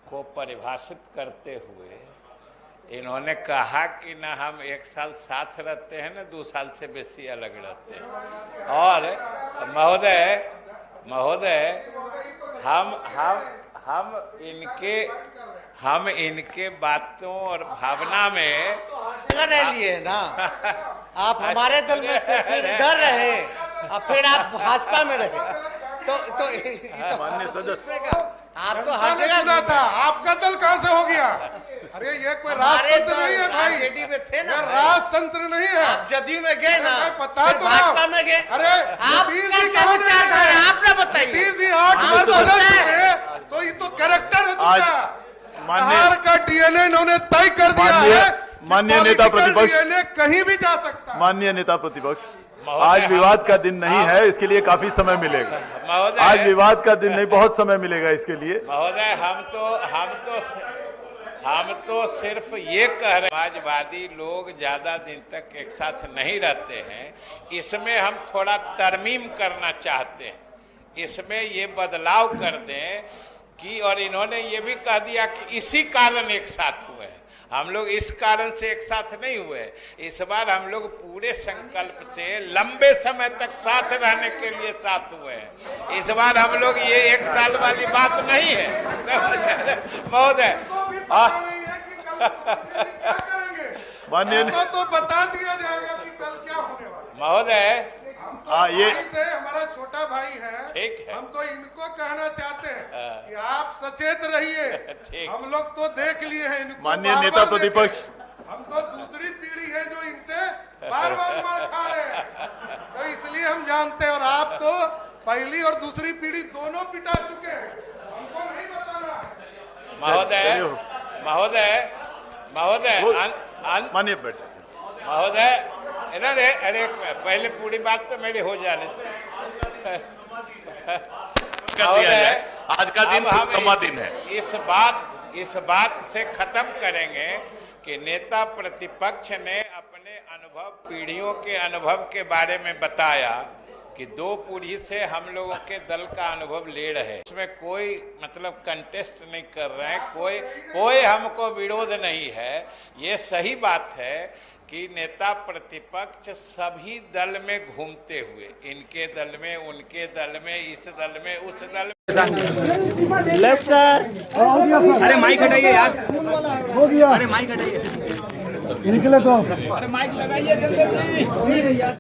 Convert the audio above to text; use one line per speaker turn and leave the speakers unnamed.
को परिभाषित करते हुए इन्होंने कहा कि ना हम एक साल साथ रहते हैं ना 2 साल से बेसी अलग रहते हैं। और महोदय हम इनके बातों और भावना में
रह लिए ना। आप हमारे दल में थे, फिर इधर रहे और फिर आप भाजपा में रहे। तो
माननीय सदस्य
आपको हर जगह
चुना था, आपका दल कहाँ से हो गया? अरे ये कोई राजतंत्र नहीं है भाई,
आरजेडी में थे ना,
राजतंत्र नहीं है।
आप जदयू में गए ना,
पता तो
भाजपा में गए।
अरे
आप आपने बताइए
8 बार बदल चुके, तो ये तो कैरेक्टर हो चुका। बिहार का डीएनए इन्होंने तय कर दिया है।
माननीय नेता प्रतिपक्ष,
डीएनए कहीं भी जा सकता है।
माननीय नेता प्रतिपक्ष, आज विवाद का दिन नहीं है, इसके लिए काफी समय मिलेगा। आज विवाद का दिन नहीं, बहुत समय मिलेगा इसके लिए।
महोदय हम तो सिर्फ ये कह रहे हैं, समाजवादी लोग ज्यादा दिन तक एक साथ नहीं रहते हैं, इसमें हम थोड़ा तरमीम करना चाहते हैं, इसमें ये बदलाव कर दें कि, और इन्होंने ये भी कह दिया कि इसी कारण एक साथ हुए हैं। हम लोग इस कारण से एक साथ नहीं हुए, इस बार हम लोग पूरे संकल्प से लंबे समय तक साथ रहने के लिए साथ हुए हैं। इस बार हम लोग ये 1 साल वाली बात नहीं है महोदय।
माननीय
तो बता दिया जाएगा कि कल क्या होने वाला है।
महोदय
ये से हमारा छोटा भाई है,
ठीक है,
हम तो इनको कहना चाहते हैं कि आप सचेत रहिए। हम लोग तो देख लिए हैं इनको।
माननीय नेता प्रतिपक्ष,
हम तो दूसरी पीढ़ी है जो इनसे बार बार मार खा रहे हैं, तो इसलिए हम जानते हैं। और आप तो पहली और दूसरी पीढ़ी दोनों पिटा चुके हैं, हमको नहीं बताना है।
माननीय बैठे
महोदय, अरे पहले पूरी बात तो मेरी हो जाने
आज का दिन खुशनुमा दिन है।
इस बात से खत्म करेंगे कि नेता प्रतिपक्ष ने अपने अनुभव, पीढ़ियों के अनुभव के बारे में बताया कि 2 पीढ़ी से हम लोगों के दल का अनुभव ले रहे हैं, उसमें कोई मतलब कंटेस्ट नहीं कर रहे हैं, कोई हमको विरोध नहीं है। ये सही बात है कि नेता प्रतिपक्ष सभी दल में घूमते हुए, इनके दल में, उनके दल में, इस दल में, उस दल में।
लेफ्ट सर, अरे माइक हटाइए यार, हो गया, अरे माइक हटाइए, निकले तो, अरे माइक लगाइए।